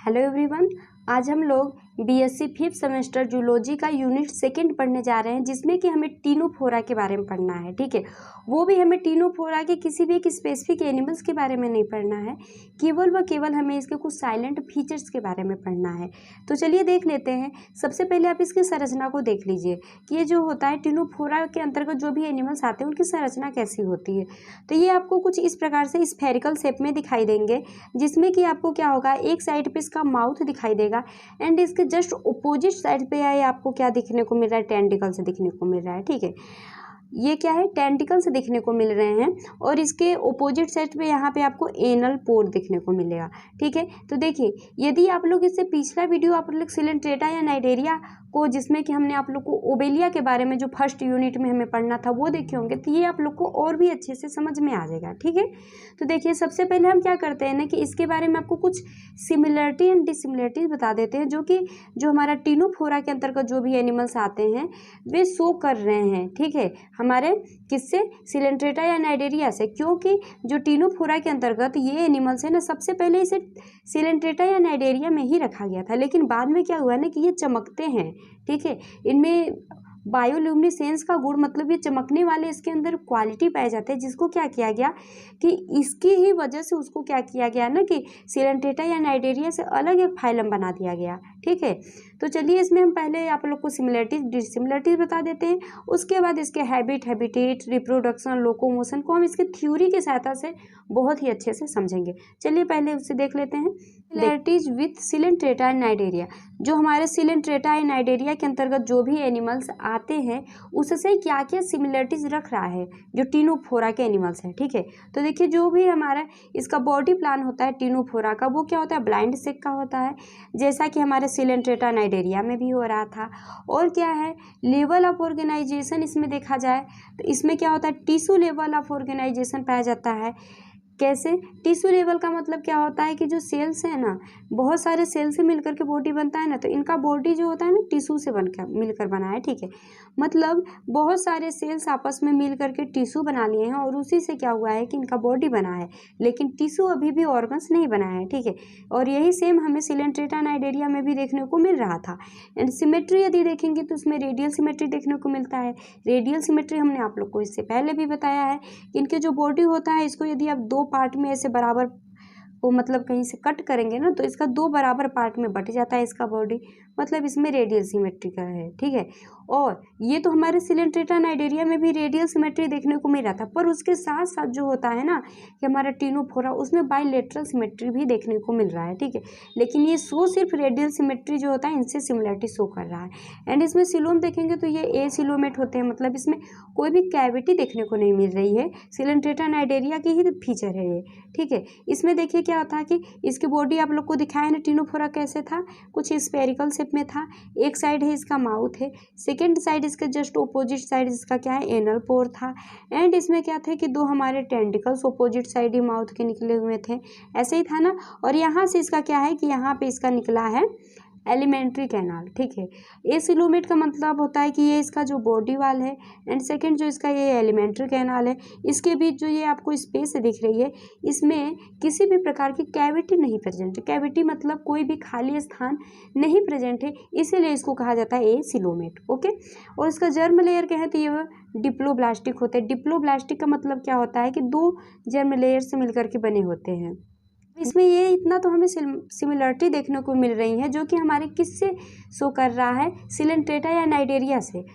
Hello everyone, आज हम लोग बीएससी फिफ्थ सेमेस्टर जूलॉजी का यूनिट सेकंड पढ़ने जा रहे हैं, जिसमें कि हमें टीनोफोरा के बारे में पढ़ना है। ठीक है, वो भी हमें टीनोफोरा के किसी भी एक स्पेसिफिक एनिमल्स के बारे में नहीं पढ़ना है, केवल व केवल हमें इसके कुछ साइलेंट फीचर्स के बारे में पढ़ना है। तो चलिए देख लेते हैं। सबसे पहले आप इसकी संरचना को देख लीजिए कि ये जो होता है टीनोफोरा के अंतर्गत जो भी एनिमल्स आते हैं उनकी संरचना कैसी होती है। तो ये आपको कुछ इस प्रकार से स्फेरिकल शेप में दिखाई देंगे, जिसमें कि आपको क्या होगा, एक साइड पे इसका माउथ दिखाई देगा एंड इसके जस्ट अपोजिट साइड पे है आपको क्या दिखने को मिल रहा है, टेंटिकल से दिखने को मिल रहा है। ठीक है, ये क्या है, टेंटिकल से दिखने को मिल रहे हैं और इसके ओपोजिट साइड पे यहाँ पे आपको एनल पोर दिखने को मिलेगा। ठीक है, तो देखिए यदि आप लोग इससे पिछला वीडियो आप लोग सिलेंट्रेटा या नाइडेरिया को, जिसमें कि हमने आप लोग को ओबेलिया के बारे में जो फर्स्ट यूनिट में हमें पढ़ना था वो देखे होंगे, तो ये आप लोग को और भी अच्छे से समझ में आ जाएगा। ठीक है, तो देखिए सबसे पहले हम क्या करते हैं ना कि इसके बारे में आपको कुछ सिमिलरिटी एंड डिसिमिलरिटीज बता देते हैं, जो हमारा टीनोफोरा के अंतर्गत जो भी एनिमल्स आते हैं वे शो कर रहे हैं। ठीक है, हमारे किससे, सिलेंट्रेटा या नाइडेरिया से, क्योंकि जो टीनोफोरा के अंतर्गत ये एनिमल्स है ना, सबसे पहले इसे सिलेंट्रेटा या नाइडेरिया में ही रखा गया था, लेकिन बाद में क्या हुआ ना कि ये चमकते हैं। ठीक है, इनमें बायोल्यूमिनेसेंस का गुण, मतलब ये चमकने वाले इसके अंदर क्वालिटी पाए जाते हैं, जिसको क्या किया गया कि इसकी ही वजह से उसको क्या किया गया ना कि सिलेंट्रेटा या नाइडेरिया से अलग एक फाइलम बना दिया गया। ठीक है, तो चलिए इसमें हम पहले आप लोग को सिमिलरिटीज डिसिमिलरिटीज बता देते हैं, उसके बाद इसके हैबिटेट, रिप्रोडक्शन, लोकोमोशन को हम इसके थ्योरी की सहायता से बहुत ही अच्छे से समझेंगे। चलिए पहले उससे देख लेते हैं। Similarities with Coelenterata and Cnidaria, जो हमारे सिलेंट्रेटा एंड नाइडेरिया के अंतर्गत जो भी एनिमल्स आते हैं उससे क्या क्या सिमिलरिटीज रख रहा है जो टीनोफोरा के एनिमल्स है। ठीक है, तो देखिए जो भी हमारा इसका बॉडी प्लान होता है टीनोफोरा का, वो क्या होता है, ब्लाइंड सेक का होता है, जैसा कि हमारे सिलेंट्रेटा नाइडेरिया में भी हो रहा था। और क्या है, लेवल ऑफ ऑर्गेनाइजेशन इसमें देखा जाए तो इसमें क्या होता है, टिश्यू लेवल ऑफ ऑर्गेनाइजेशन पाया जाता है। कैसे, टिश्यू लेवल का मतलब क्या होता है कि जो सेल्स है ना, बहुत सारे सेल से मिलकर के बॉडी बनता है ना, तो इनका बॉडी जो होता है ना टिश्यू से बनकर मिलकर बना है। ठीक है, मतलब बहुत सारे सेल्स आपस में मिल करके टिश्यू बना लिए हैं और उसी से क्या हुआ है कि इनका बॉडी बना है, लेकिन टिश्यू अभी भी ऑर्गन्स नहीं बना है। ठीक है, और यही सेम हमें सिलेंट्रेटा नाइडेरिया में भी देखने को मिल रहा था। एंड सिमेट्री यदि देखेंगे तो उसमें रेडियल सिमेट्री देखने को मिलता है। रेडियल सिमेट्री हमने आप लोग को इससे पहले भी बताया है कि इनके जो बॉडी होता है, इसको यदि आप दो पार्ट में ऐसे बराबर वो मतलब कहीं से कट करेंगे ना, तो इसका दो बराबर पार्ट में बट जाता है इसका बॉडी, मतलब इसमें रेडियल सिमेट्री का है। ठीक है, और ये तो हमारे सिलेंट्रेटा नाइडेरिया में भी रेडियल सिमेट्री देखने को मिल रहा था, पर उसके साथ साथ जो होता है ना कि हमारा टीनोफोरा, उसमें बाइलेटरल सिमेट्री भी देखने को मिल रहा है। ठीक है, लेकिन ये शो सिर्फ रेडियल सिमेट्री जो होता है इनसे सिमिलरिटी शो कर रहा है। एंड इसमें सिलोम देखेंगे तो ये ए सिलोमेट होते हैं, मतलब इसमें कोई भी कैविटी देखने को नहीं मिल रही है, सिलेंट्रेटा नाइडेरिया की ही फीचर है ये। ठीक है, इसमें देखिए क्या था कि इसकी बॉडी आप लोग को दिखाया ना, टीनोफोरा कैसे था, कुछ स्फेरिकल शेप में था। एक साइड है इसका माउथ है, सेकेंड साइड इसके जस्ट ओपोजिट साइड इसका क्या है, एनल पोर था। एंड इसमें क्या थे कि दो हमारे टेंटिकल्स ओपोजिट साइड ही माउथ के निकले हुए थे, ऐसे ही था ना। और यहाँ से इसका क्या है कि यहाँ पे इसका निकला है एलिमेंट्री कैनाल। ठीक है, ए सिलोमेट का मतलब होता है कि ये इसका जो बॉडी वाल है, एंड सेकंड जो इसका ये एलिमेंट्री कैनाल है, इसके बीच जो ये आपको स्पेस दिख रही है, इसमें किसी भी प्रकार की कैविटी नहीं प्रेजेंट है। कैविटी मतलब कोई भी खाली स्थान नहीं प्रेजेंट है, इसीलिए इसको कहा जाता है ए सिलोमेट। ओके, और इसका जर्म लेयर क्या है, तो ये डिप्लोब्लास्टिक होते हैं। डिप्लोब्लास्टिक का मतलब क्या होता है कि दो जर्म लेयर से मिलकर के बने होते हैं। इसमें ये इतना तो हमें सिमिलरिटी देखने को मिल रही है, जो कि हमारे किससे शो कर रहा है, सिलेंट्रेटा या नाइडेरिया से।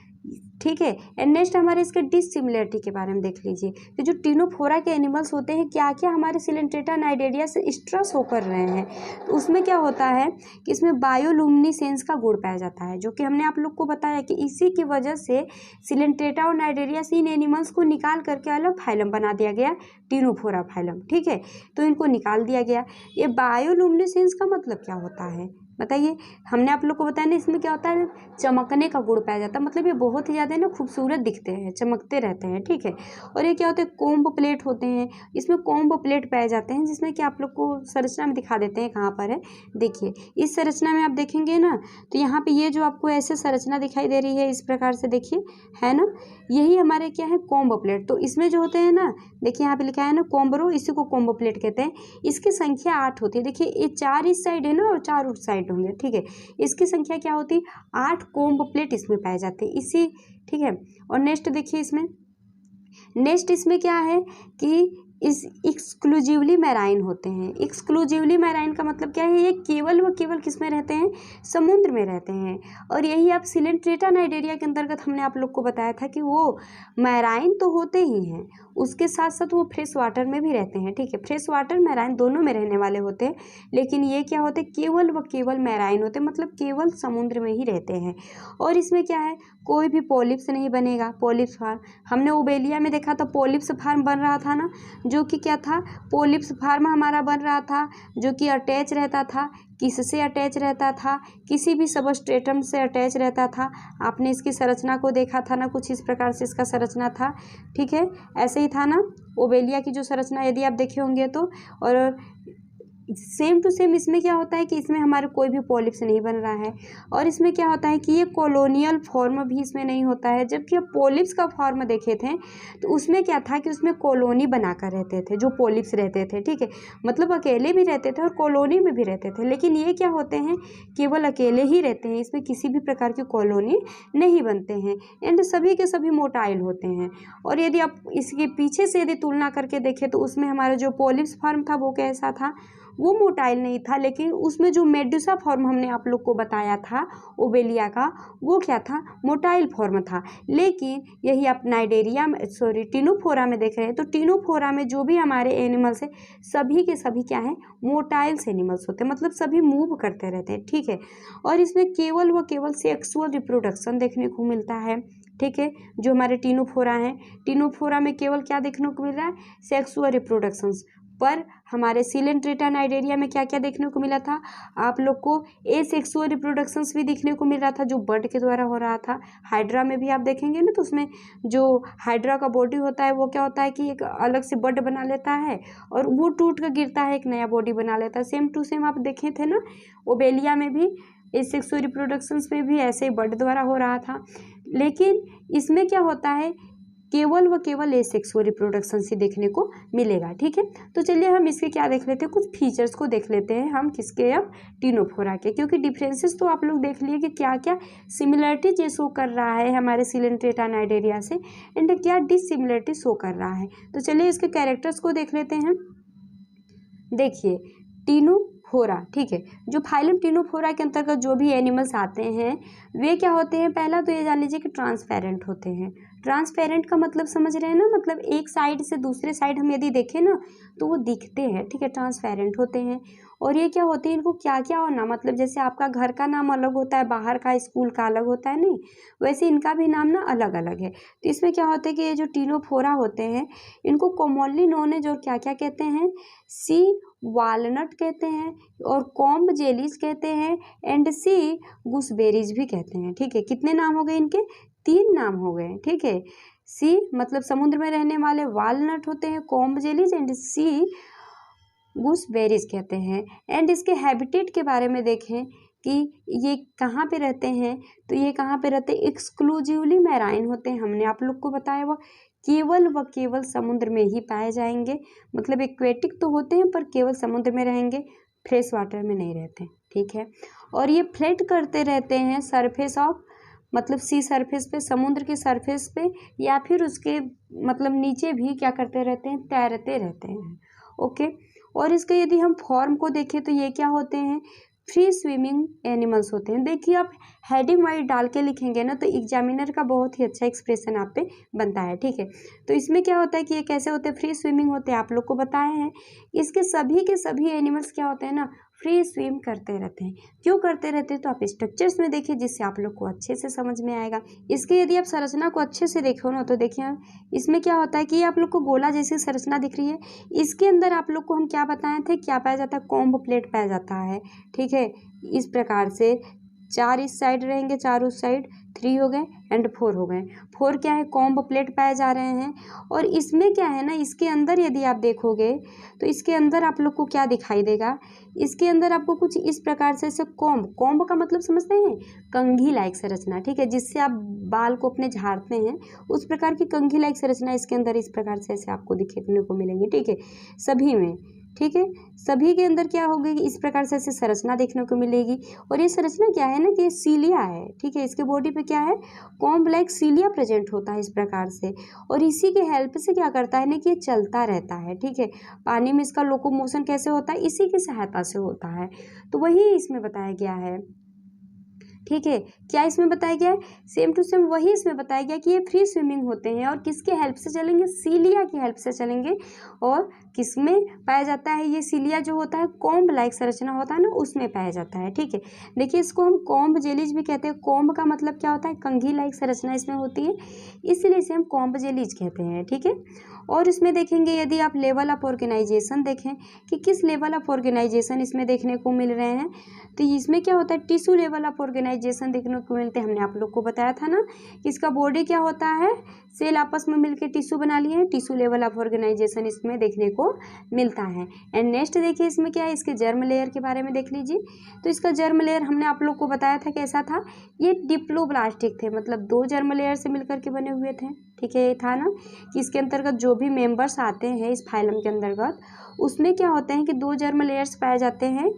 ठीक है, एंड नेक्स्ट हमारे इसके डिसिमिलरिटी के बारे में देख लीजिए कि जो टीनोफोरा के एनिमल्स होते हैं क्या क्या हमारे सिलेंट्रेटा नाइडेरिया से एक्स्ट्रा शो कर रहे हैं। तो उसमें क्या होता है कि इसमें बायोल्यूमिनेसेंस का गुण पाया जाता है, जो कि हमने आप लोग को बताया कि इसी की वजह से सिलेंट्रेटा और नाइडेरिया से इन एनिमल्स को निकाल करके अलग फाइलम बना दिया गया, टीनोफोरा फाइलम। ठीक है, तो इनको निकाल दिया गया। ये बायोल्यूमिनेसेंस का मतलब क्या होता है, बताइए। हमने आप लोग को बताया ना, इसमें क्या होता है, चमकने का गुण पाया जाता है, मतलब ये बहुत ही ज़्यादा ना खूबसूरत दिखते हैं, चमकते रहते हैं, ठीक है। और ये क्या होते हैं, कोम्ब प्लेट होते हैं, इसमें कोम्ब प्लेट पाए जाते हैं, जिसमें कि आप लोग को संरचना में दिखा देते हैं कहाँ पर है। देखिए इस संरचना में आप देखेंगे ना, तो यहाँ पे ये जो आपको ऐसे संरचना दिखाई दे रही है, इस प्रकार से देखिए, है ना, यही हमारे क्या है, कोम्ब प्लेट। तो इसमें जो होते हैं ना, देखिए यहाँ पे लिखा है ना कोम्बरो, इसी को कोम्ब प्लेट कहते हैं। इसकी संख्या 8 होती है। देखिए ये 4 इस साइड है ना और 4 उस साइड होंगे, ठीक है। इसकी संख्या क्या होती है, 8 कोम्ब प्लेट इसमें पाए जाते हैं इसी, ठीक है। और नेक्स्ट देखिए इसमें, नेक्स्ट इसमें क्या है कि इस एक्सक्लूसिवली मैराइन होते हैं। एक्सक्लूसिवली मैराइन का मतलब क्या है, ये केवल व केवल किस में रहते हैं, समुद्र में रहते हैं। और यही आप सिलेंट्रेटा नाइडेरिया के अंतर्गत हमने आप लोग को बताया था कि वो मैराइन तो होते ही हैं, उसके साथ साथ वो फ्रेश वाटर में भी रहते हैं, ठीक है। फ्रेश वाटर मैराइन दोनों में रहने वाले होते हैं, लेकिन ये क्या होते हैं, केवल व केवल मैराइन होते हैं, मतलब केवल समुद्र में ही रहते हैं। और इसमें क्या है, कोई भी पॉलिप्स नहीं बनेगा। पॉलिप्स फार्म हमने ओबेलिया में देखा था, पॉलिप्स फार्म बन रहा था ना, जो कि क्या था, पॉलिप्स फार्म हमारा बन रहा था, जो कि अटैच रहता था, किससे अटैच रहता था, किसी भी सबस्ट्रेटम से अटैच रहता था। आपने इसकी संरचना को देखा था ना, कुछ इस प्रकार से इसका संरचना था, ठीक है। ऐसे ही था ना ओबेलिया की जो संरचना, यदि आप देखे होंगे तो। और सेम टू सेम इसमें क्या होता है कि इसमें हमारे कोई भी पॉलिप्स नहीं बन रहा है। और इसमें क्या होता है कि ये कॉलोनियल फॉर्म भी इसमें नहीं होता है। जबकि पॉलिप्स का फॉर्म देखे थे तो उसमें क्या था कि उसमें कॉलोनी बनाकर रहते थे, जो पॉलिप्स रहते थे, ठीक है। मतलब अकेले भी रहते थे और कॉलोनी में भी रहते थे। लेकिन ये क्या होते हैं, केवल अकेले ही रहते हैं, इसमें किसी भी प्रकार की कॉलोनी नहीं बनते हैं, एंड सभी के सभी मोटाइल होते हैं। और यदि आप इसके पीछे से यदि तुलना करके देखें तो उसमें हमारा जो पॉलिप्स फॉर्म था वो कैसा था, वो मोटाइल नहीं था। लेकिन उसमें जो मेडुसा फॉर्म हमने आप लोग को बताया था ओबेलिया का, वो क्या था, मोटाइल फॉर्म था। लेकिन यही आप नाइडेरिया में, सॉरी टिनोफोरा में देख रहे हैं, तो टिनोफोरा में जो भी हमारे एनिमल्स है, सभी के सभी क्या है, मोटाइल्स एनिमल्स होते हैं, मतलब सभी मूव करते रहते हैं, ठीक है। और इसमें केवल व केवल सेक्सुअल रिप्रोडक्शन देखने को मिलता है, ठीक है। जो हमारे टिनोफोरा हैं, टिनोफोरा में केवल क्या देखने को मिल रहा है, सेक्सुअल रिप्रोडक्शंस। पर हमारे सिलेंट्रेटा नाइडेरिया में क्या क्या देखने को मिला था, आप लोग को एसेक्सुअल रिप्रोडक्शंस भी देखने को मिल रहा था, जो बर्ड के द्वारा हो रहा था। हाइड्रा में भी आप देखेंगे ना, तो उसमें जो हाइड्रा का बॉडी होता है वो क्या होता है कि एक अलग से बर्ड बना लेता है और वो टूट कर गिरता है, एक नया बॉडी बना लेता है। सेम टू सेम आप देखे थे ना ओबेलिया में भी, एसेक्सुअल रिप्रोडक्शंस में भी ऐसे ही बर्ड द्वारा हो रहा था। लेकिन इसमें क्या होता है, केवल व केवल एसेक्सुअल रिप्रोडक्शन से देखने को मिलेगा, ठीक है। तो चलिए हम इसके क्या देख लेते हैं, कुछ फीचर्स को देख लेते हैं हम किसके, अब टिनोफोरा के। क्योंकि डिफरेंसेस तो आप लोग देख लिए कि क्या क्या सिमिलरिटीज ये शो कर रहा है हमारे सिलेंट्रेटा नाइडेरिया से, एंड क्या डिसिमिलरिटी शो कर रहा है। तो चलिए इसके कैरेक्टर्स को देख लेते हैं। देखिए टिनोफोरा, ठीक है, जो फाइलम टिनोफोरा के अंतर्गत जो भी एनिमल्स आते हैं वे क्या होते हैं, पहला तो ये जान लीजिए कि ट्रांसपेरेंट होते हैं। ट्रांसपेरेंट का मतलब समझ रहे हैं ना, मतलब एक साइड से दूसरे साइड हम यदि देखें ना तो वो दिखते हैं, ठीक है, ट्रांसपेरेंट होते हैं। और ये क्या होते हैं, इनको क्या क्या होना, मतलब जैसे आपका घर का नाम अलग होता है, बाहर का स्कूल का अलग होता है, नहीं वैसे इनका भी नाम ना अलग अलग है। तो इसमें क्या होता है कि ये जो टिनोफोरा होते हैं इनको कॉमनली नोन एज और क्या क्या कहते हैं, सी वालनट कहते हैं, और कॉम्ब जेलीज कहते हैं, एंड सी गूसबेरीज भी कहते हैं, ठीक है। कितने नाम हो गए इनके, 3 नाम हो गए, ठीक है। सी मतलब समुद्र में रहने वाले वालनट होते हैं, comb jellies, and sea gooseberries कहते हैं। एंड इसके हैबिटेट के बारे में देखें कि ये कहाँ पे रहते हैं, तो ये कहाँ पे रहते हैं, एक्सक्लूसिवली मैराइन होते हैं। हमने आप लोग को बताया वो केवल व केवल समुद्र में ही पाए जाएंगे, मतलब एक्वेटिक तो होते हैं पर केवल समुद्र में रहेंगे, फ्रेश वाटर में नहीं रहते, ठीक है। और ये फ्लेट करते रहते हैं सरफेस ऑफ, मतलब सी सरफेस पे, समुद्र के सरफेस पे, या फिर उसके मतलब नीचे भी क्या करते रहते हैं, तैरते रहते हैं, ओके। और इसके यदि हम फॉर्म को देखें तो ये क्या होते हैं, फ्री स्विमिंग एनिमल्स होते हैं। देखिए आप हेडिंग वाइज डाल के लिखेंगे ना तो एग्जामिनर का बहुत ही अच्छा एक्सप्रेशन आप पे बनता है, ठीक है। तो इसमें क्या होता है कि ये कैसे होते हैं, फ्री स्विमिंग होते हैं, आप लोग को बताए हैं। इसके सभी के सभी एनिमल्स क्या होते हैं ना, फ्री स्विम करते रहते हैं। क्यों करते रहते हैं तो आप स्ट्रक्चर्स में देखिए, जिससे आप लोग को अच्छे से समझ में आएगा। इसके यदि आप संरचना को अच्छे से देखो ना तो देखिए इसमें क्या होता है कि आप लोग को गोला जैसी संरचना दिख रही है, इसके अंदर आप लोग को हम क्या बताए थे, क्या पाया जाता है, कॉम्ब प्लेट पाया जाता है। ठीक है, इस प्रकार से 4 इस साइड रहेंगे, 4 उस साइड, 3 हो गए एंड 4 हो गए। 4 क्या है, कॉम्ब प्लेट पाए जा रहे हैं। और इसमें क्या है ना, इसके अंदर यदि आप देखोगे तो इसके अंदर आप लोग को क्या दिखाई देगा, इसके अंदर आपको कुछ इस प्रकार से ऐसे कॉम्ब का मतलब समझते हैं, कंघी लाइक संरचना। ठीक है, जिससे आप बाल को अपने झाड़ते हैं, उस प्रकार की कंघी लाइक संरचना इसके अंदर इस प्रकार से ऐसे आपको दिखने को मिलेंगी। ठीक है, सभी में, ठीक है, सभी के अंदर क्या होगी, इस प्रकार से ऐसे संरचना देखने को मिलेगी। और ये संरचना क्या है ना कि ये सीलिया है। ठीक है, इसके बॉडी पे क्या है, कॉम्ब लाइक सीलिया प्रेजेंट होता है इस प्रकार से। और इसी के हेल्प से क्या करता है ना कि ये चलता रहता है। ठीक है, पानी में इसका लोकोमोशन कैसे होता है, इसी की सहायता से होता है। तो वही इसमें बताया गया है। ठीक है, क्या इसमें बताया गया है, सेम टू सेम वही इसमें बताया गया कि ये फ्री स्विमिंग होते हैं। और किसके हेल्प से चलेंगे, सीलिया की हेल्प से चलेंगे। और किसमें पाया जाता है ये सीलिया, जो होता है कॉम्ब लाइक संरचना होता है ना, उसमें पाया जाता है। ठीक है, देखिए इसको हम कॉम्ब जेलीज भी कहते हैं। कॉम्ब का मतलब क्या होता है, कंघी लाइक संरचना इसमें होती है, इसलिए इसे हम कॉम्ब जेलीज कहते हैं। ठीक है, और इसमें देखेंगे यदि आप लेवल ऑफ ऑर्गेनाइजेशन देखें कि किस लेवल ऑफ ऑर्गेनाइजेशन इसमें देखने को मिल रहे हैं, तो इसमें क्या होता है, टिश्यू लेवल ऑफ ऑर्गेनाइजेशन देखने को मिलते हैं। हमने आप लोग को बताया था ना कि इसका बॉडी क्या होता है, सेल आपस में मिलकर टिश्यू बना लिए हैं, टिश्यू लेवल ऑफ ऑर्गेनाइजेशन इसमें देखने को मिलता है। एंड नेक्स्ट देखिए इसमें क्या है, इसके जर्म लेयर के बारे में देख लीजिए। तो इसका जर्म लेयर हमने आप लोग को बताया था कैसा था, ये डिप्लोब्लास्टिक थे, मतलब 2 जर्म लेयर से मिलकर के बने हुए थे। ठीक है, ये था ना कि इसके अंतर्गत जो भी मेंबर्स आते हैं इस फाइलम के अंतर्गत, उसमें क्या होते हैं कि 2 जर्म लेयर्स पाए जाते हैं।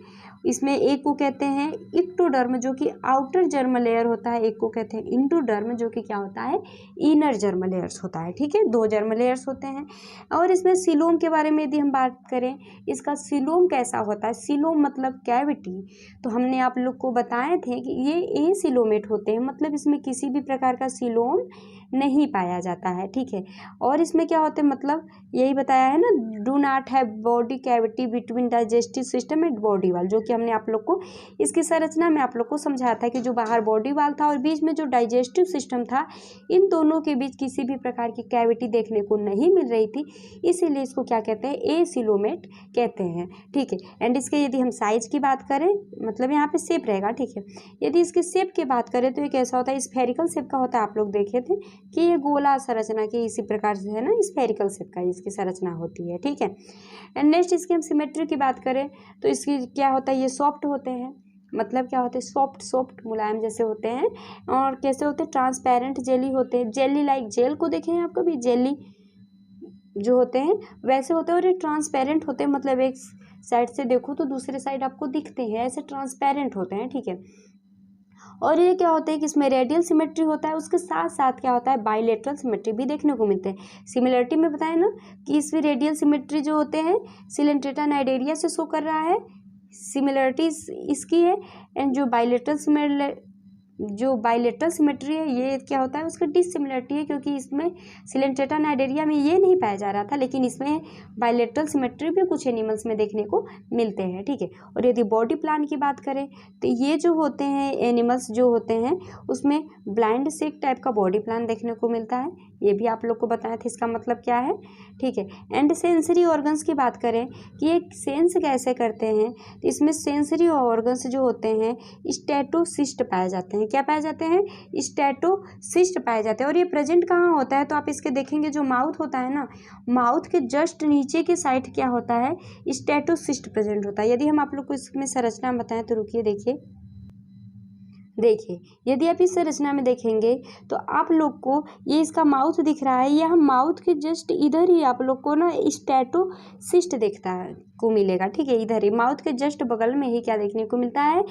इसमें एक को कहते हैं इक्टोडर्म, जो कि आउटर जर्म लेयर होता है, एक को कहते हैं इंडोडर्म, जो कि क्या होता है, इनर जर्म लेयर्स होता है। ठीक है, 2 जर्म लेयर्स होते हैं। और इसमें सिलोम के बारे में यदि हम बात करें, इसका सिलोम कैसा होता है, सिलोम मतलब कैविटी, तो हमने आप लोग को बताए थे कि ये एसिलोमेट होते हैं, मतलब इसमें किसी भी प्रकार का सिलोम नहीं पाया जाता है। ठीक है, और इसमें क्या होते हैं, मतलब यही बताया है ना, do not have body cavity between digestive system and body wall, जो कि हमने आप लोग को इसकी संरचना में आप लोग को समझाया था कि जो बाहर बॉडी वाल था और बीच में जो डाइजेस्टिव सिस्टम था, इन दोनों के बीच किसी भी प्रकार की कैविटी देखने को नहीं मिल रही थी, इसीलिए इसको क्या कहते हैं, एसिलोमेट कहते हैं। ठीक है, एंड इसके यदि हम साइज की बात करें, मतलब यहाँ पे शेप रहेगा। ठीक है, यदि इसके शेप की बात करें तो ये कैसा होता है, स्फेरिकल शेप का होता है। आप लोग देखे थे कि ये गोला संरचना की इसी प्रकार से है ना, स्फेरिकल शेप का इसकी संरचना होती है। ठीक है, एंड नेक्स्ट इसकी हम सिमेट्री की बात करें तो इसकी क्या होता है, ये सॉफ्ट होते हैं, मतलब क्या होते हैं, सॉफ्ट मुलायम जैसे होते हैं। और कैसे होते हैं, ट्रांसपेरेंट जेली होते हैं, जेली लाइक, जेल को देखे हैं आप कभी, जेली जो होते हैं वैसे होते हैं। और ये ट्रांसपेरेंट होते हैं, मतलब एक साइड से देखो तो दूसरे साइड आपको दिखते हैं, ऐसे ट्रांसपेरेंट होते हैं। ठीक है, और ये क्या होता है कि इसमें रेडियल सिमेट्री होता है, उसके साथ साथ क्या होता है, बाइलेटरल सिमेट्री भी देखने को मिलते हैं। सिमिलरिटी में बताया ना कि इसमें रेडियल सिमेट्री जो होते हैं सिलेंट्रेटा नाइडेरिया से शो कर रहा है, सिमिलरिटी इसकी है। एंड जो बाइलेटरल सिमेट्री है ये क्या होता है, उसका डिसिमिलरिटी है, क्योंकि इसमें सिलेंट्रेटा नाइडेरिया में ये नहीं पाया जा रहा था, लेकिन इसमें बाइलेटरल सिमेट्री भी कुछ एनिमल्स में देखने को मिलते हैं। ठीक है, और यदि बॉडी प्लान की बात करें तो ये जो होते हैं एनिमल्स जो होते हैं उसमें ब्लाइंड शेक टाइप का बॉडी प्लान देखने को मिलता है, ये भी आप लोग को बताया था इसका मतलब क्या है। ठीक है, एंड सेंसरी ऑर्गन्स की बात करें कि ये सेंस कैसे करते हैं, तो इसमें सेंसरी ऑर्गन्स जो होते हैं स्टेटोसिस्ट पाए जाते हैं। क्या पाए जाते हैं, स्टेटोसिस्ट पाए जाते हैं। और ये प्रेजेंट कहाँ होता है, तो आप इसके देखेंगे जो माउथ होता है ना, माउथ के जस्ट नीचे के साइड क्या होता है, स्टेटोसिस्ट प्रेजेंट होता है। यदि हम आप लोग को इसमें संरचना बताएं तो रुकिए, देखिए यदि आप इस संरचना में देखेंगे तो आप लोग को ये इसका माउथ दिख रहा है, यह माउथ के जस्ट इधर ही आप लोग को ना स्टेटोसिस्ट देखता है को मिलेगा। ठीक है, इधर ही माउथ के जस्ट बगल में ही क्या देखने को मिलता है,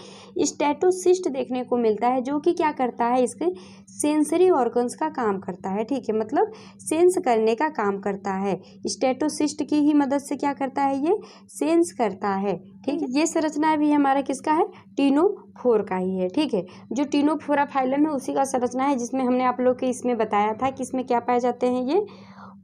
स्टेटोसिस्ट देखने को मिलता है, जो कि क्या करता है, इसके सेंसरी ऑर्गन्स का काम करता है। ठीक है, मतलब सेंस करने का काम करता है, स्टेटोसिस्ट की ही मदद से क्या करता है, ये सेंस करता है। ठीक है, ये संरचना भी हमारा किसका है, टीनोफोर का ही है। ठीक है, जो टीनोफोरा फाइलम है उसी का संरचना है, जिसमें हमने आप लोग के इसमें बताया था कि इसमें क्या पाए जाते हैं, ये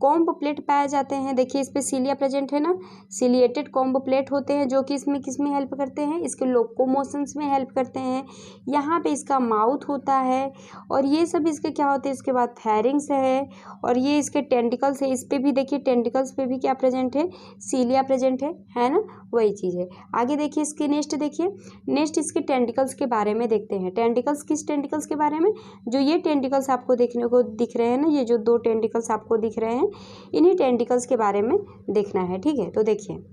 कॉम्ब प्लेट पाए जाते हैं। देखिए इस पे सीलिया प्रेजेंट है ना, सीलिएटेड कॉम्ब प्लेट होते हैं जो कि इसमें किसमें हेल्प करते हैं, इसके लोकोमोशंस में हेल्प करते हैं। यहाँ पे इसका माउथ होता है और ये सब इसके क्या होते हैं, इसके बाद थैरिंग्स है और ये इसके टेंटिकल्स है। इस पे भी देखिए टेंटिकल्स पे भी क्या प्रेजेंट है, सीलिया प्रेजेंट है ना, वही चीज़ है। आगे देखिए इसके नेक्स्ट देखिए, नेक्स्ट इसके टेंटिकल्स के बारे में देखते हैं। टेंटिकल्स, किस टेंटिकल्स के बारे में, जो ये टेंटिकल्स आपको देखने को दिख रहे हैं ना, ये जो 2 टेंटिकल्स आपको दिख रहे हैं, इन्हीं टेंटिकल्स के बारे में देखना है। ठीक है, तो देखिए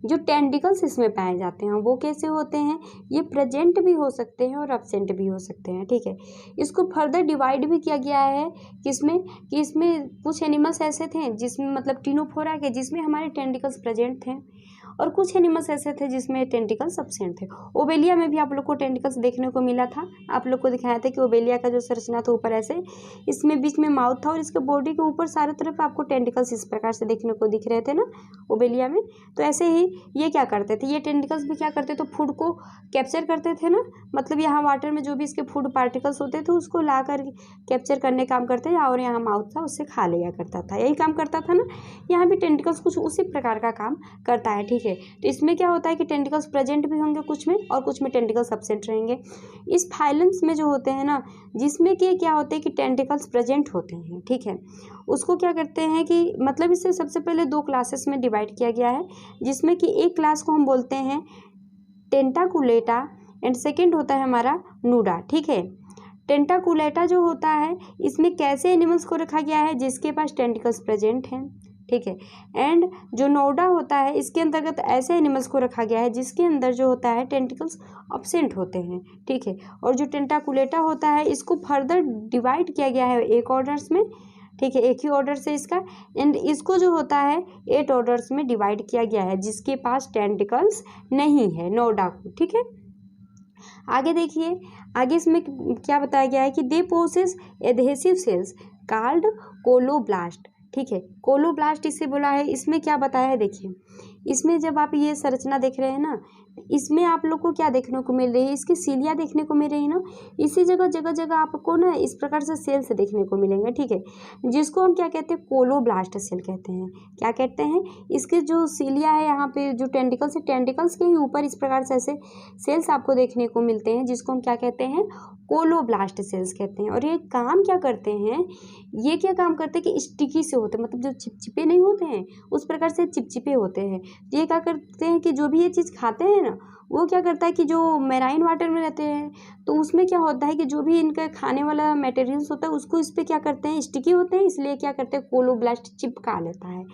जो टेंटिकल्स इसमें पाए जाते हैं वो कैसे होते हैं, ये प्रेजेंट भी हो सकते हैं और एब्सेंट भी हो सकते हैं। ठीक है, इसको फर्दर डिवाइड भी किया गया है किसमें, कि इसमें कुछ एनिमल्स ऐसे थे जिसमें मतलब टीनोफोरा के जिसमें हमारे टेंटिकल्स प्रेजेंट थे और कुछ एनिमल्स ऐसे थे जिसमें टेंटिकल्स एब्सेंट थे। ओबेलिया में भी आप लोग को टेंटिकल्स देखने को मिला था, आप लोग को दिखाया था कि ओबेलिया का जो संरचना था ऊपर ऐसे, इसमें बीच में माउथ था और इसके बॉडी के ऊपर सारे तरफ आपको टेंटिकल्स इस प्रकार से देखने को दिख रहे थे ना ओबेलिया में। तो ऐसे ही ये क्या करते थे, ये टेंटिकल्स भी क्या करते थे, फूड को कैप्चर करते थे ना, मतलब यहाँ वाटर में जो भी इसके फूड पार्टिकल्स होते थे उसको ला कर कैप्चर करने काम करते थे और यहाँ माउथ था उससे खा लिया करता था, यही काम करता था ना। यहाँ भी टेंटिकल्स कुछ उसी प्रकार का काम करता है। ठीक है, तो इसमें क्या होता है कि टेंटिकल्स प्रेजेंट भी होंगे कुछ में और कुछ में टेंटिकल्स एब्सेंट रहेंगे। इस फाइलम्स में जो होते हैं ना, जिसमें कि क्या होते हैं कि टेंटिकल्स प्रेजेंट होते हैं, ठीक है, उसको क्या करते हैं कि मतलब इसे सबसे पहले 2 क्लासेस में डिवाइड किया गया है, जिसमें कि एक क्लास को हम बोलते हैं टेंटाकुलेटा एंड सेकेंड होता है हमारा नूडा। ठीक है, टेंटाकुलेटा जो होता है इसमें कैसे एनिमल्स को रखा गया है, जिसके पास टेंटिकल्स प्रेजेंट हैं। ठीक है, एंड जो नोडा होता है इसके अंतर्गत ऐसे एनिमल्स को रखा गया है जिसके अंदर जो होता है टेंटिकल्स एब्सेंट होते हैं। ठीक है, और जो टेंटाकुलेटा होता है इसको फर्दर डिवाइड किया गया है 8 ऑर्डर्स में। ठीक है, एक ही ऑर्डर से इसका, एंड इसको जो होता है 8 ऑर्डर्स में डिवाइड किया गया है जिसके पास टेंटिकल्स नहीं है, नोडा को। ठीक है, आगे देखिए, आगे इसमें क्या बताया गया है कि they possess adhesive cells called colloblast. ठीक है, कोलोब्लास्ट इसे बोला है। इसमें क्या बताया है, देखिए इसमें जब आप ये संरचना देख रहे हैं ना, इसमें आप लोग को क्या देखने को मिल रही है, इसकी सीलिया देखने को मिल रही है ना, इसी जगह जगह जगह आपको ना इस प्रकार से सेल्स देखने को मिलेंगे। ठीक है, जिसको हम क्या कहते हैं, कोलोब्लास्ट सेल कहते हैं। क्या कहते हैं, इसके जो सीलिया है यहाँ पे जो टेंटिकल्स है, टेंटिकल्स के ही ऊपर इस प्रकार से ऐसे सेल्स आपको देखने को मिलते हैं जिसको हम क्या कहते हैं, कोलोब्लास्ट सेल्स कहते हैं। और ये काम क्या करते हैं, ये क्या काम करते हैं कि स्टिकी से होते हैं, मतलब जो चिपचिपे नहीं होते हैं उस प्रकार से चिपचिपे होते हैं। तो ये क्या करते हैं कि जो भी ये चीज़ खाते हैं ना, वो क्या करता है कि जो मैराइन वाटर में रहते हैं तो उसमें क्या होता है कि जो भी इनका खाने वाला मटेरियल्स होता है उसको इस पर क्या करते हैं, स्टिकी होते हैं, इसलिए क्या करते हैं, कोलोब्लास्ट चिपका लेता है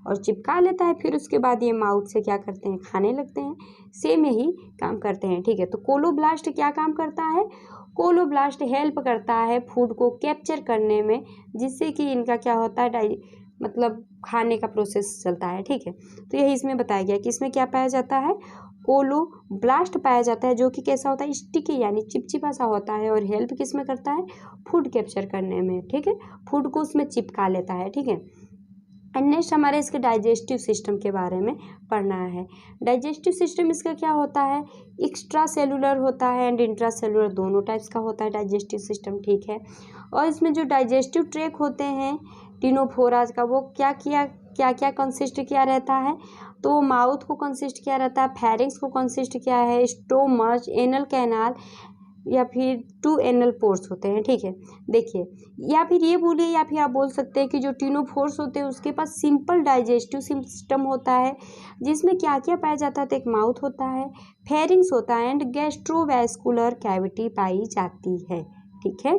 और चिपका लेता है, फिर उसके बाद ये माउथ से क्या करते हैं, खाने लगते हैं। सेम यही काम करते हैं। ठीक है, तो कोलोब्लास्ट क्या काम करता है, कोलोब्लास्ट हेल्प करता है फूड को कैप्चर करने में, जिससे कि इनका क्या होता है, मतलब खाने का प्रोसेस चलता है। ठीक है, तो यही इसमें बताया गया कि इसमें क्या पाया जाता है, कोलोब्लास्ट पाया जाता है, जो कि कैसा होता है, स्टिकी यानी चिपचिपा सा होता है और हेल्प किस में करता है, फूड कैप्चर करने में। ठीक है, फूड को उसमें चिपका लेता है। ठीक है, एंड नेक्स्ट हमारे इसके डाइजेस्टिव सिस्टम के बारे में पढ़ना है। डाइजेस्टिव सिस्टम इसका क्या होता है, एक्स्ट्रा सेलुलर होता है एंड इंट्रा सेलुलर, दोनों टाइप्स का होता है डाइजेस्टिव सिस्टम। ठीक है, और इसमें जो डाइजेस्टिव ट्रैक होते हैं टीनोफोराज का, वो क्या कंसिस्ट किया रहता है, तो माउथ को कंसिस्ट किया रहता है, फेरिंग्स को कंसिस्ट किया है, स्टोमच, एनल कैनाल या फिर 2 एनल पोर्स होते हैं। ठीक है, देखिए, या फिर ये बोलिए या फिर आप बोल सकते हैं कि जो टीनोफोर्स होते हैं उसके पास सिंपल डाइजेस्टिव सिस्टम होता है, जिसमें क्या क्या पाया जाता है, तो एक माउथ होता है, फेरिंग्स होता है एंड गैस्ट्रोवैस्कुलर कैविटी पाई जाती है। ठीक है,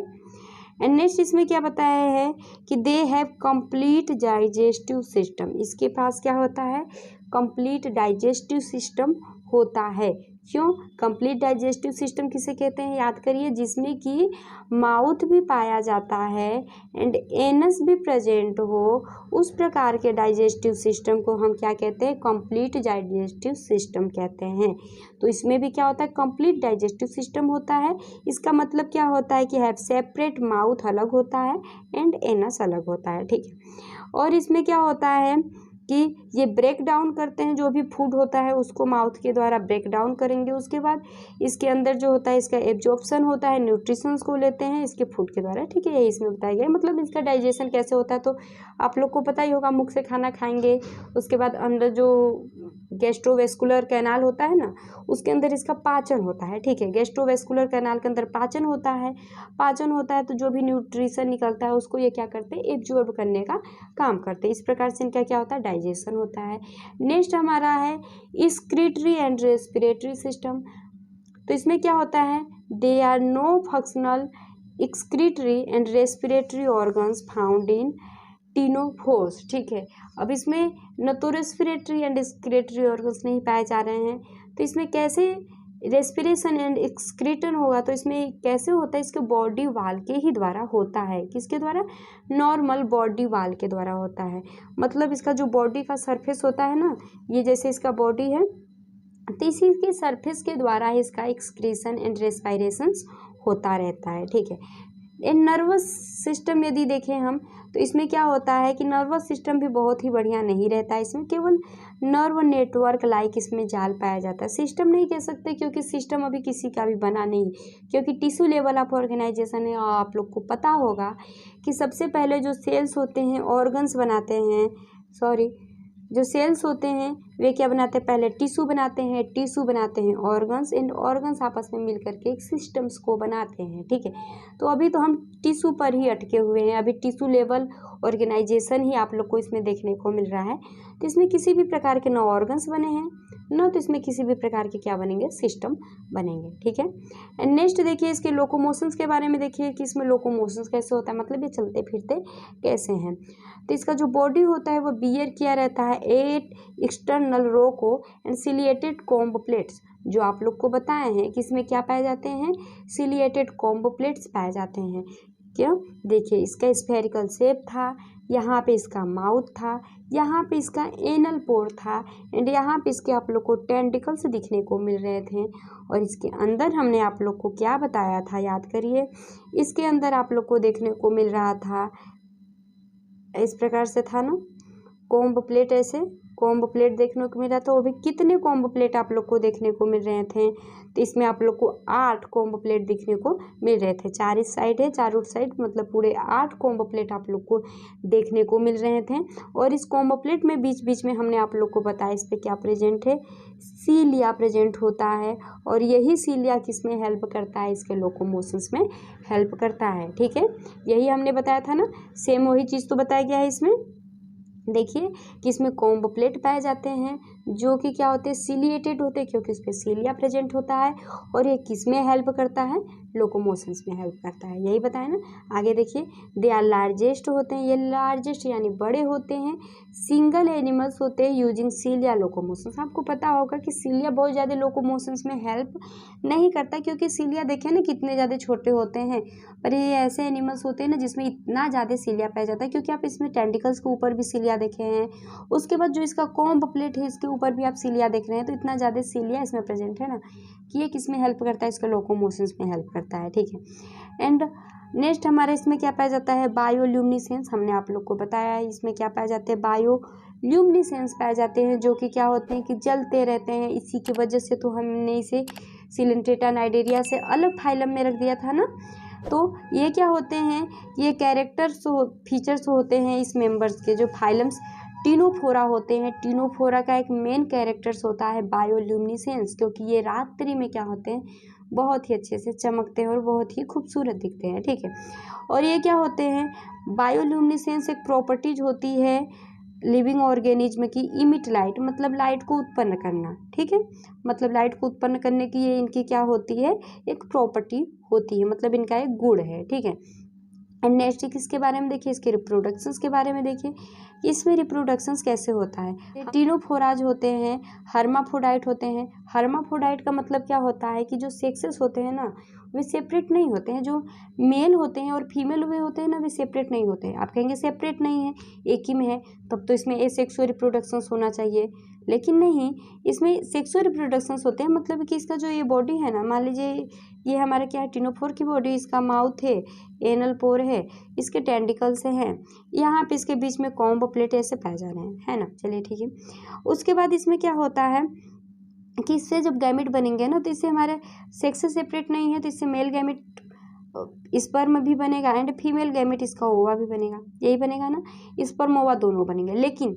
एंड नेक्स्ट इसमें क्या बताया है कि they have complete digestive system, इसके पास क्या होता है, कंप्लीट डाइजेस्टिव सिस्टम होता है। क्यों, कंप्लीट डाइजेस्टिव सिस्टम किसे कहते हैं, याद करिए, जिसमें कि माउथ भी पाया जाता है एंड एनस भी प्रेजेंट हो, उस प्रकार के डाइजेस्टिव सिस्टम को हम क्या कहते हैं, कंप्लीट डाइजेस्टिव सिस्टम कहते हैं। तो इसमें भी क्या होता है, कंप्लीट डाइजेस्टिव सिस्टम होता है। इसका मतलब क्या होता है कि हैव सेपरेट, माउथ अलग होता है एंड एनस अलग होता है। ठीक है, और इसमें क्या होता है कि ये ब्रेक डाउन करते हैं, जो भी फूड होता है उसको माउथ के द्वारा ब्रेक डाउन करेंगे। उसके बाद इसके अंदर जो होता है इसका एब्जॉर्प्शन होता है, न्यूट्रिशंस को लेते हैं इसके फूड के द्वारा, ठीक है। यही इसमें बताया गया है। मतलब इसका डाइजेशन कैसे होता है तो आप लोग को पता ही होगा, मुख से खाना खाएंगे, उसके बाद अंदर जो गैस्ट्रोवेस्कुलर कैनाल होता है ना, उसके अंदर इसका पाचन होता है, ठीक है। गैस्ट्रोवेस्कुलर कैनाल के अंदर पाचन होता है, पाचन होता है तो जो भी न्यूट्रिशन निकलता है उसको ये क्या करते हैं, एब्जॉर्ब करने का काम करते हैं। इस प्रकार से इनका क्या होता है, डाइजेशन होता है। नेक्स्ट हमारा है एक्सक्रीटरी एंड रेस्पिरेटरी सिस्टम। तो इसमें क्या होता है, they are no functional excretory and respiratory organs found in ctenophores, ठीक है। अब इसमें न तो रेस्पिरेटरी एंड एक्सक्रीटरी ऑर्गन्स नहीं पाए जा रहे हैं, तो इसमें कैसे रेस्पिरेशन एंड एक्सक्रीटन होगा, तो इसमें कैसे होता है, इसके बॉडी वाल के ही द्वारा होता है। किसके द्वारा, नॉर्मल बॉडी वाल के द्वारा होता है। मतलब इसका जो बॉडी का सरफेस होता है ना, ये जैसे इसका बॉडी है, तो इसी के सरफेस के द्वारा इसका एक्सक्रीशन एंड रेस्पिरेशंस होता रहता है, ठीक है। नर्वस सिस्टम यदि देखें हम, तो इसमें क्या होता है कि नर्वस सिस्टम भी बहुत ही बढ़िया नहीं रहता है। इसमें केवल नर्व नेटवर्क लाइक इसमें जाल पाया जाता है। सिस्टम नहीं कह सकते क्योंकि सिस्टम अभी किसी का भी बना नहीं, क्योंकि टिश्यू लेवल ऑफ ऑर्गेनाइजेशन है। और आप लोग को पता होगा कि सबसे पहले जो सेल्स होते हैं ऑर्गन्स बनाते हैं, जो सेल्स होते हैं वे क्या बनाते हैं, पहले टिश्यू बनाते हैं, टिश्यू बनाते हैं ऑर्गन्स, एंड ऑर्गन्स आपस में मिल करके एक सिस्टम्स को बनाते हैं, ठीक है। तो अभी तो हम टिश्यू पर ही अटके हुए हैं, अभी टिश्यू लेवल ऑर्गेनाइजेशन ही आप लोग को इसमें देखने को मिल रहा है। तो इसमें किसी भी प्रकार के ना ऑर्गन्स बने हैं, ना तो इसमें किसी भी प्रकार के क्या बनेंगे, सिस्टम बनेंगे, ठीक है। एंड नेक्स्ट देखिए इसके लोकोमोशंस के बारे में, देखिए कि इसमें लोकोमोशंस कैसे होता है, मतलब ये चलते फिरते कैसे हैं। तो इसका जो बॉडी होता है वो बियर किया रहता है 8 एक्सटर्नल रोको एंड सिलिएटेड कॉम्ब प्लेट्स, जो आप लोग को बताए हैं कि इसमें क्या पाए जाते हैं, सिलिएटेड कॉम्ब प्लेट्स पाए जाते हैं। क्यों, देखिए इसका स्फेरिकल शेप था, यहाँ पे इसका माउथ था, यहाँ पे इसका एनल पोर था, एंड यहाँ पे इसके आप लोग को टेंटिकल्स दिखने को मिल रहे थे। और इसके अंदर हमने आप लोग को क्या बताया था, याद करिए, इसके अंदर आप लोग को देखने को मिल रहा था, इस प्रकार से था ना, कॉम्ब प्लेट, ऐसे कॉम्ब प्लेट देखने को मिला। तो अभी कितने कॉम्ब प्लेट आप लोग को देखने को मिल रहे थे, तो इसमें आप लोग को 8 कॉम्ब प्लेट देखने को मिल रहे थे। 4 इस साइड है, 4 उस साइड, मतलब पूरे 8 कॉम्ब प्लेट आप लोग को देखने को मिल रहे थे। और इस कॉम्ब प्लेट में बीच बीच में हमने आप लोग को बताया इस पर क्या प्रेजेंट है, सीलिया प्रेजेंट होता है। और यही सीलिया किस में हेल्प करता है, इसके लोकोमोशंस में हेल्प करता है, ठीक है। यही हमने बताया था ना, सेम वही चीज़ तो बताया गया है इसमें। देखिए कि इसमें कॉम्ब प्लेट पाए जाते हैं जो कि क्या होते हैं, सिलिएटेड होते हैं, क्योंकि इसमें सीलिया प्रेजेंट होता है। और ये किस में हेल्प करता है, लोकोमोशंस में हेल्प करता है, यही बताया ना। आगे देखिए, दे आर लार्जेस्ट होते हैं, ये लार्जेस्ट यानी बड़े होते हैं, सिंगल एनिमल्स होते हैं यूजिंग सीलिया लोकोमोशंस। आपको पता होगा कि सीलिया बहुत ज़्यादा लोकोमोशंस में हेल्प नहीं करता, क्योंकि सीलिया देखें ना कितने ज़्यादा छोटे होते हैं, पर ये ऐसे एनिमल्स होते हैं ना जिसमें इतना ज़्यादा सीलिया पाया जाता है, क्योंकि आप इसमें टेंटिकल्स के ऊपर भी सीलिया देखे हैं। उसके बाद जो इसका कॉम्ब प्लेट है इसके ऊपर भी आप सीलिया देख रहे हैं, तो इतना ज़्यादा सीलिया इसमें प्रेजेंट है ना, कि ये किस में हेल्प करता है, इसके लोकोमोशंस में हेल्प करता है, ठीक है। एंड नेक्स्ट हमारे इसमें क्या पाया जाता है, बायोल्यूमिनेसेंस। हमने आप लोग को बताया है इसमें क्या पाए जाते हैं, बायोल्यूमिनेसेंस पाए जाते हैं, जो कि क्या होते हैं कि जलते रहते हैं। इसी की वजह से तो हमने इसे सिलेंट्रेटा नाइडेरिया से अलग फाइलम में रख दिया था ना। तो ये क्या होते हैं, ये कैरेक्टर्स फीचर्स होते हैं इस मेंबर्स के, जो फाइलम्स टीनोफोरा होते हैं। टीनोफोरा का एक मेन कैरेक्टर्स होता है बायोल्यूमिनेसेंस, क्योंकि ये रात्रि में क्या होते हैं, बहुत ही अच्छे से चमकते हैं और बहुत ही खूबसूरत दिखते हैं, ठीक है। और ये क्या होते हैं, बायोल्यूमिनेसेंस एक प्रॉपर्टीज होती है लिविंग ऑर्गेनिज्म की, इमिट लाइट, मतलब लाइट को उत्पन्न करना, ठीक है। मतलब लाइट को उत्पन्न करने की ये इनकी क्या होती है, एक प्रॉपर्टी होती है, मतलब इनका एक गुण है, ठीक है। एंड नेक्स्ट किसके बारे में देखिए, इसके रिप्रोडक्शंस के बारे में देखिए, इसमें रिप्रोडक्शंस कैसे होता है। टीनोफोराज होते हैं, हर्माफोडाइट होते हैं। हर्माफोडाइट का मतलब क्या होता है कि जो सेक्सेस होते हैं ना वे सेपरेट नहीं होते हैं, जो मेल होते हैं और फीमेल हुए होते हैं ना वे सेपरेट नहीं होते हैं। आप कहेंगे सेपरेट नहीं है, एक ही में है, तब तो इसमें एसेक्सुअल रिप्रोडक्शंस होना चाहिए, लेकिन नहीं, इसमें सेक्सुअल रिप्रोडक्शंस होते हैं। मतलब कि इसका जो ये बॉडी है ना, मान लीजिए ये हमारा क्या है, टिनोफोर की बॉडी, इसका माउथ है, एनल पोर है, इसके टेंटिकल्स हैं, यहाँ पे इसके बीच में कॉम्ब प्लेट ऐसे पाए जा रहे हैं, है ना। चलिए ठीक है। उसके बाद इसमें क्या होता है कि इससे जब गैमेट बनेंगे ना, तो इससे हमारे सेक्स से सेपरेट नहीं है, तो इससे मेल गैमेट स्पर्म भी बनेगा एंड फीमेल गैमेट इसका ओवा भी बनेगा, यही बनेगा ना, स्पर्म ओवा दोनों बनेंगे। लेकिन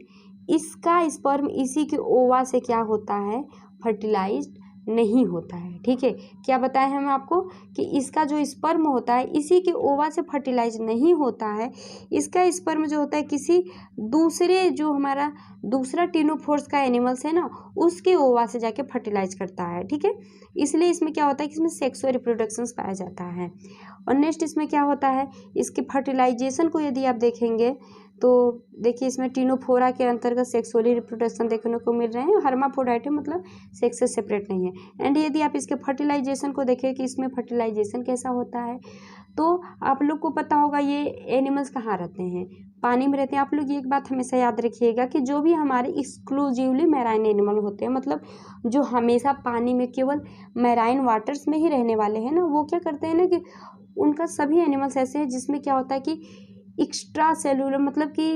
इसका स्पर्म इसी के ओवा से क्या होता है, फर्टिलाइज्ड नहीं होता है। ठीक है, क्या बताएं हम आपको कि इसका जो स्पर्म होता है इसी के ओवा से फर्टिलाइज नहीं होता है। इसका स्पर्म जो होता है किसी दूसरे, जो हमारा दूसरा टिनोफोर्स का एनिमल्स है ना, उसके ओवा से जाके फर्टिलाइज करता है। ठीक है, इसलिए इसमें क्या होता है कि इसमें सेक्सुअल रिप्रोडक्शंस पाया जाता है। और नेक्स्ट इसमें क्या होता है, इसके फर्टिलाइजेशन को यदि आप देखेंगे तो देखिए इसमें टिनोफोरा के अंतर्गत सेक्सुअली रिप्रोडक्शन देखने को मिल रहे हैं। हर्माफ्रोडाइट है, मतलब सेक्स से सेपरेट नहीं है। एंड यदि आप इसके फर्टिलाइजेशन को देखें कि इसमें फर्टिलाइजेशन कैसा होता है, तो आप लोग को पता होगा ये एनिमल्स कहाँ रहते हैं, पानी में रहते हैं। आप लोग एक बात हमेशा याद रखिएगा कि जो भी हमारे एक्सक्लूसिवली मैराइन एनिमल होते हैं, मतलब जो हमेशा पानी में केवल मैराइन वाटर्स में ही रहने वाले हैं ना, वो क्या करते हैं ना कि उनका सभी एनिमल्स ऐसे हैं जिसमें क्या होता है कि एक्स्ट्रा सेलुलर, मतलब कि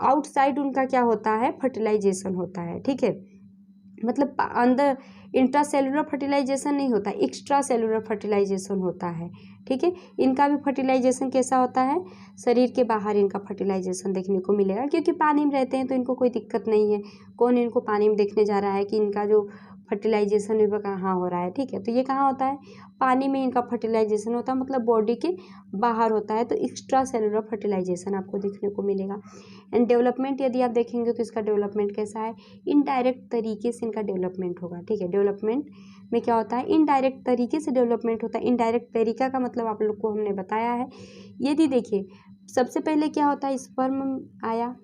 आउटसाइड उनका क्या होता है, फर्टिलाइजेशन होता है। ठीक है, मतलब अंदर इंट्रा सेलुलर फर्टिलाइजेशन नहीं होता, एक्स्ट्रा सेलुलर फर्टिलाइजेशन होता है। ठीक है, इनका भी फर्टिलाइजेशन कैसा होता है, शरीर के बाहर इनका फर्टिलाइजेशन देखने को मिलेगा, क्योंकि पानी में रहते हैं तो इनको कोई दिक्कत नहीं है। कौन इनको पानी में देखने जा रहा है कि इनका जो फर्टिलाइजेशन है वो कहाँ हो रहा है। ठीक है, तो ये कहाँ होता है, पानी में इनका फर्टिलाइजेशन होता है, मतलब बॉडी के बाहर होता है, तो एक्स्ट्रा सेलुलर फर्टिलाइजेशन आपको देखने को मिलेगा। एंड डेवलपमेंट यदि आप देखेंगे तो इसका डेवलपमेंट कैसा है, इनडायरेक्ट तरीके से इनका डेवलपमेंट होगा। ठीक है, डेवलपमेंट में क्या होता है, इनडायरेक्ट तरीके से डेवलपमेंट होता है। इनडायरेक्ट तरीका का मतलब आप लोग को हमने बताया है। यदि देखिए सबसे पहले क्या होता है, स्पर्म आया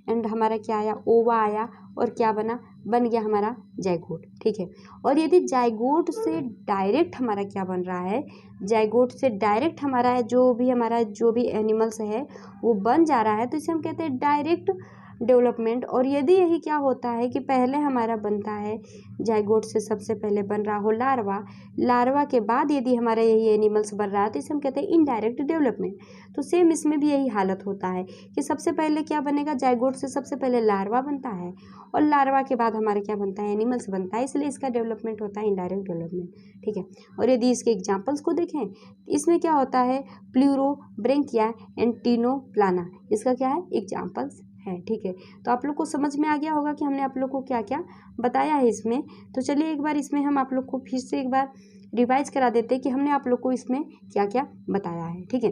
एंड हमारा क्या आया, ओवा आया, और क्या बन गया हमारा जाइगोट। ठीक है, और यदि जाइगोट से डायरेक्ट हमारा क्या बन रहा है, जाइगोट से डायरेक्ट हमारा जो भी एनिमल्स है वो बन जा रहा है, तो इसे हम कहते हैं डायरेक्ट डेवलपमेंट। और यदि यही क्या होता है कि पहले हमारा बनता है, जाइगोट से सबसे पहले बन रहा हो लार्वा के बाद यदि हमारा यही एनिमल्स बन रहा है, तो इसे हम कहते हैं इनडायरेक्ट डेवलपमेंट। तो सेम इसमें भी यही हालत होता है कि सबसे पहले क्या बनेगा, जाइगोट से सबसे पहले लार्वा बनता है, और लार्वा के बाद हमारा क्या बनता है, एनिमल्स बनता है, इसलिए इसका डेवलपमेंट होता है इनडायरेक्ट डेवलपमेंट। ठीक है, और यदि इसके एग्जाम्पल्स को देखें, इसमें क्या होता है, प्लूरोब्रेंकिया एंड टिनोप्लाना, इसका क्या है, एग्जाम्पल्स है। ठीक है, तो आप लोग को समझ में आ गया होगा कि हमने आप लोग को क्या क्या बताया है इसमें। तो चलिए एक बार इसमें हम आप लोग को फिर से एक बार रिवाइज करा देते हैं कि हमने आप लोग को इसमें क्या क्या बताया है। ठीक है,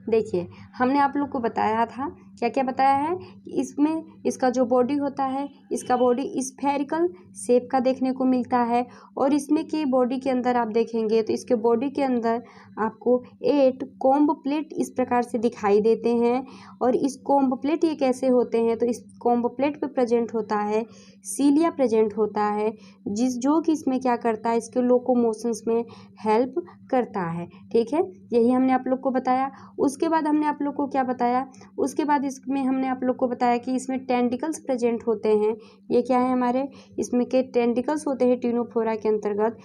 देखिए हमने आप लोग को बताया था, क्या क्या बताया है कि इसमें इसका जो बॉडी होता है, इसका बॉडी स्फेरिकल शेप का देखने को मिलता है। और इसमें के बॉडी के अंदर आप देखेंगे तो इसके बॉडी के अंदर आपको 8 कॉम्ब प्लेट इस प्रकार से दिखाई देते हैं। और इस कॉम्ब प्लेट ये कैसे होते हैं, तो इस कॉम्ब प्लेट पे प्रेजेंट होता है सीलिया प्रेजेंट होता है, जो कि इसमें क्या करता है, इसके लोकोमोशंस में हेल्प करता है। ठीक है, यही हमने आप लोग को बताया। उसके बाद हमने आप लोग को क्या बताया, उसके बाद इसमें हमने आप लोग को बताया कि इसमें टेंटिकल्स प्रेजेंट होते हैं। ये क्या है, हमारे इसमें के टेंटिकल्स होते हैं टिनोफोरा के अंतर्गत।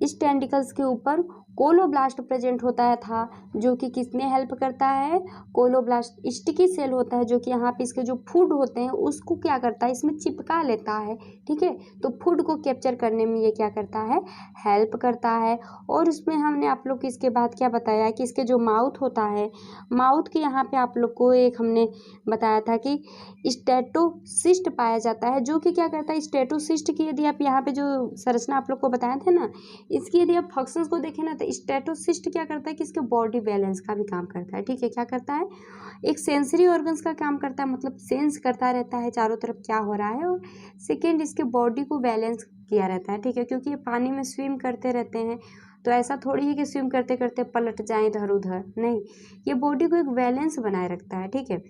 इस टेंटिकल्स के ऊपर कोलोब्लास्ट प्रेजेंट होता है था, जो कि किसमें हेल्प करता है, कोलोब्लास्ट स्टिकी सेल होता है, जो कि यहाँ पे इसके जो फूड होते हैं उसको क्या करता है, इसमें चिपका लेता है। ठीक है, तो फूड को कैप्चर करने में ये क्या करता है, हेल्प करता है। और उसमें हमने आप लोग को इसके बाद क्या बताया कि इसके जो माउथ होता है, माउथ के यहाँ पे आप लोग को एक हमने बताया था कि स्टेटोसिस्ट पाया जाता है, जो कि क्या करता है, स्टेटोसिस्ट की यदि आप यहाँ पे जो संरचना आप लोग को बताए थे ना, इसकी यदि आप फंक्शंस को देखें ना, तो स्टेटोसिस्ट क्या करता है कि इसके बॉडी बैलेंस का भी काम करता है। ठीक है, क्या करता है, एक सेंसरी ऑर्गन्स का काम करता है, मतलब सेंस करता रहता है चारों तरफ क्या हो रहा है। और सेकेंड, इसके बॉडी को बैलेंस किया रहता है। ठीक है, क्योंकि ये पानी में स्विम करते रहते हैं, तो ऐसा थोड़ी है कि स्विम करते करते पलट जाए इधर उधर, नहीं, ये बॉडी को एक बैलेंस बनाए रखता है। ठीक है।